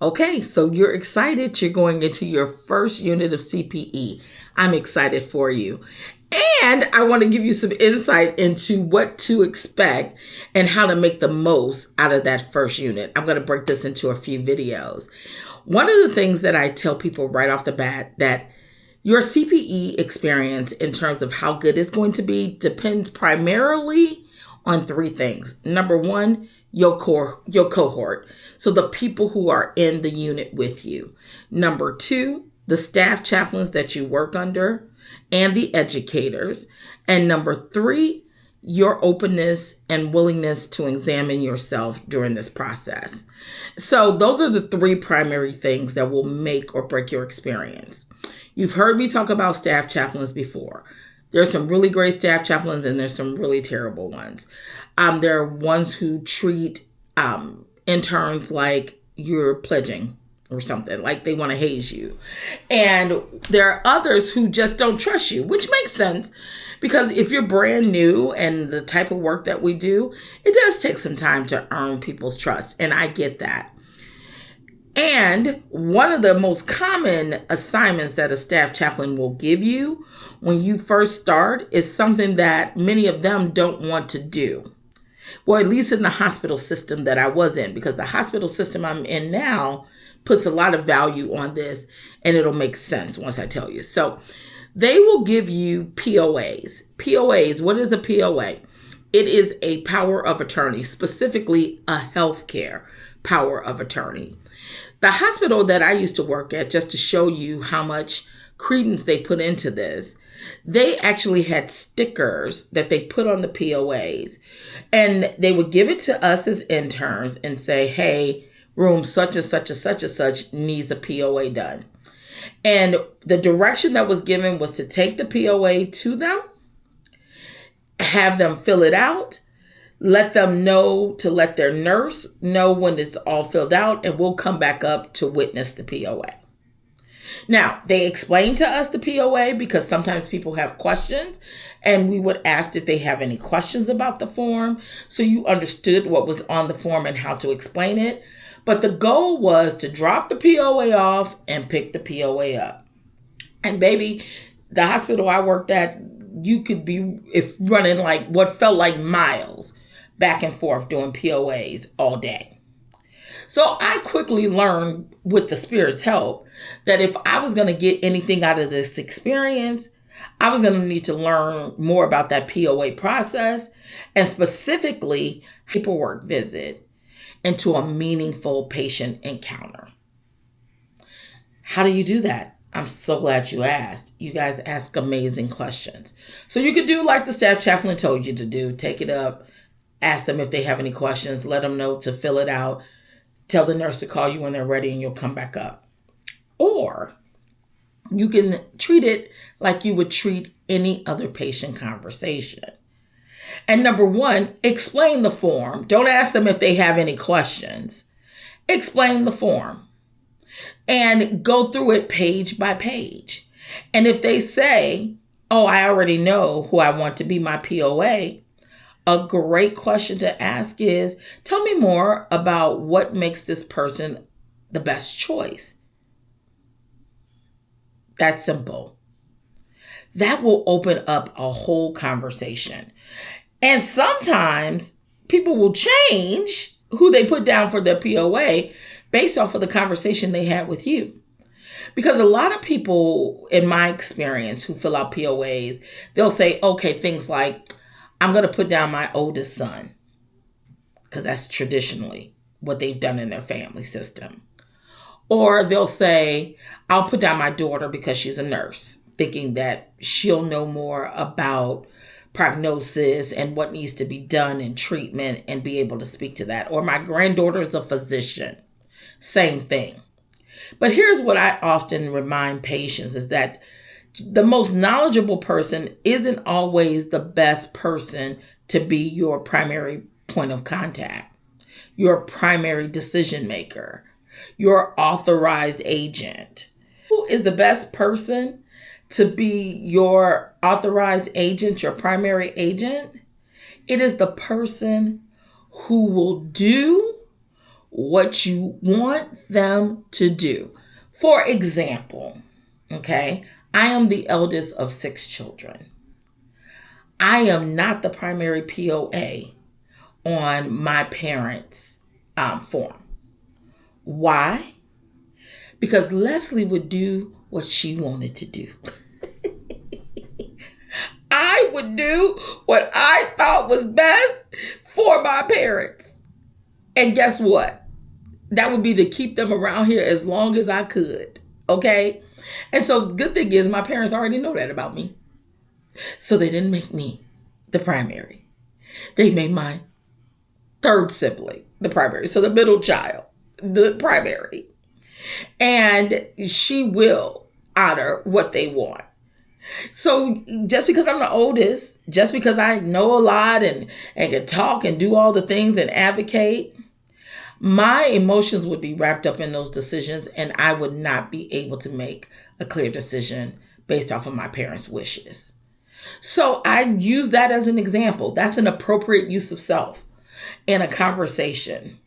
Okay, so you're excited. You're going into your first unit of CPE. I'm excited for you. And I want to give you some insight into what to expect and how to make the most out of that first unit. I'm going to break this into a few videos. One of the things that I tell people right off the bat that your CPE experience in terms of how good it's going to be depends primarily on three things. Number one, your cohort. So the people who are in the unit with you. Number two, the staff chaplains that you work under and the educators. And number three, your openness and willingness to examine yourself during this process. So those are the three primary things that will make or break your experience. You've heard me talk about staff chaplains before. There's some really great staff chaplains and there's some really terrible ones. There are ones who treat interns like you're pledging or something, like they want to haze you. And there are others who just don't trust you, which makes sense because if you're brand new and the type of work that we do, it does take some time to earn people's trust. And I get that. And one of the most common assignments that a staff chaplain will give you when you first start is something that many of them don't want to do. Well, at least in the hospital system that I was in, because the hospital system I'm in now puts a lot of value on this, and it'll make sense once I tell you. So they will give you POAs. POAs, what is a POA? It is a power of attorney, specifically a healthcare power of attorney. The hospital that I used to work at, just to show you how much credence they put into this, they actually had stickers that they put on the POAs, and they would give it to us as interns and say, hey, room such and such and such and such needs a POA done. And the direction that was given was to take the POA to them, have them fill it out, let them know to let their nurse know when it's all filled out, and we'll come back up to witness the POA. Now, they explained to us the POA because sometimes people have questions, and we would ask if they have any questions about the form, so you understood what was on the form and how to explain it. But the goal was to drop the POA off and pick the POA up. And baby, the hospital I worked at, you could be running like what felt like miles back and forth doing POAs all day. So I quickly learned, with the Spirit's help, that if I was going to get anything out of this experience, I was going to need to learn more about that POA process, and specifically paperwork visit into a meaningful patient encounter. How do you do that? I'm so glad you asked. You guys ask amazing questions. So you could do like the staff chaplain told you to do. Take it up, ask them if they have any questions, let them know to fill it out, tell the nurse to call you when they're ready, and you'll come back up. Or you can treat it like you would treat any other patient conversation. And number one, explain the form. Don't ask them if they have any questions. Explain the form and go through it page by page. And if they say, oh, I already know who I want to be my POA, a great question to ask is, tell me more about what makes this person the best choice. That's simple. That will open up a whole conversation. And sometimes people will change who they put down for their POA based off of the conversation they had with you. Because a lot of people, in my experience, who fill out POAs, they'll say, okay, things like, I'm going to put down my oldest son, because that's traditionally what they've done in their family system. Or they'll say, I'll put down my daughter because she's a nurse, thinking that she'll know more about prognosis and what needs to be done in treatment and be able to speak to that. Or my granddaughter is a physician. Same thing. But here's what I often remind patients is that the most knowledgeable person isn't always the best person to be your primary point of contact, your primary decision maker, your authorized agent. Who is the best person to be your authorized agent, your primary agent? It is the person who will do what you want them to do. For example, okay, I am the eldest of 6 children. I am not the primary POA on my parents' form. Why? Because Leslie would do what she wanted to do. I would do what I thought was best for my parents. And guess what? That would be to keep them around here as long as I could. Okay? And so the good thing is my parents already know that about me. So they didn't make me the primary. They made my 3rd sibling the primary. So the middle child, the primary. And she will honor what they want. So just because I'm the oldest, just because I know a lot and can talk and do all the things and advocate, my emotions would be wrapped up in those decisions, and I would not be able to make a clear decision based off of my parents' wishes. So I use that as an example. That's an appropriate use of self in a conversation.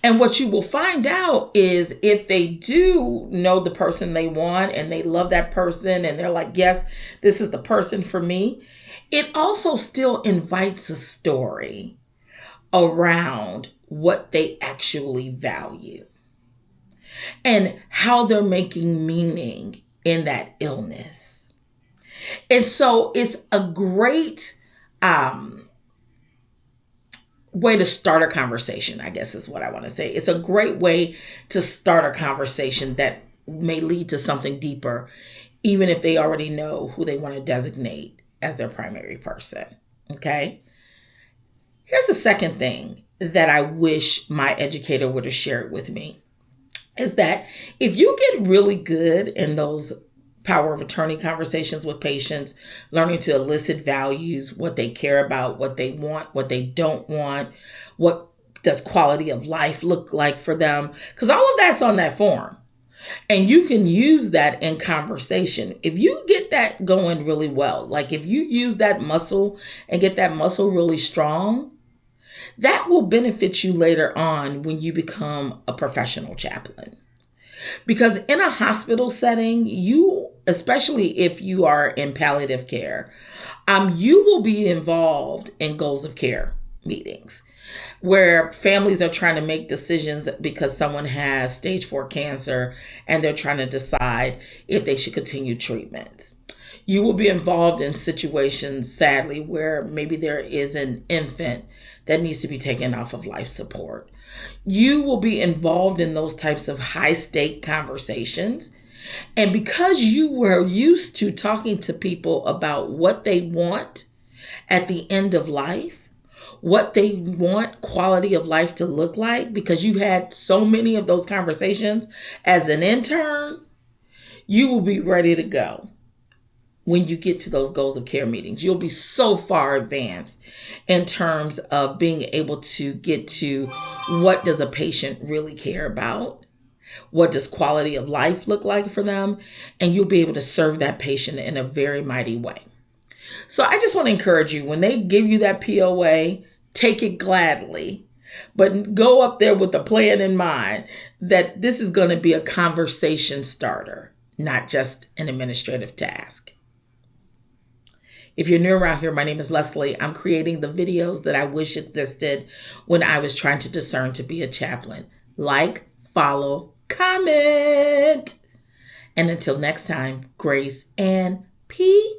And what you will find out is if they do know the person they want and they love that person and they're like, yes, this is the person for me, it also still invites a story around what they actually value and how they're making meaning in that illness. And so it's a great way to start a conversation, I guess is what I want to say. It's a great way to start a conversation that may lead to something deeper, even if they already know who they want to designate as their primary person. Okay? Here's the second thing that I wish my educator would have shared with me is that if you get really good in those power of attorney conversations with patients, learning to elicit values, what they care about, what they want, what they don't want, what does quality of life look like for them, because all of that's on that form. And you can use that in conversation. If you get that going really well, like if you use that muscle and get that muscle really strong, that will benefit you later on when you become a professional chaplain. Because in a hospital setting, you, especially if you are in palliative care, you will be involved in goals of care meetings where families are trying to make decisions because someone has stage 4 cancer and they're trying to decide if they should continue treatments. You will be involved in situations, sadly, where maybe there is an infant that needs to be taken off of life support. You will be involved in those types of high-stake conversations. And because you were used to talking to people about what they want at the end of life, what they want quality of life to look like, because you had so many of those conversations as an intern, you will be ready to go. When you get to those goals of care meetings, you'll be so far advanced in terms of being able to get to what does a patient really care about? What does quality of life look like for them? And you'll be able to serve that patient in a very mighty way. So I just want to encourage you, when they give you that POA, take it gladly, but go up there with a plan in mind that this is going to be a conversation starter, not just an administrative task. If you're new around here, my name is Leslie. I'm creating the videos that I wish existed when I was trying to discern to be a chaplain. Like, follow, comment. And until next time, grace and peace.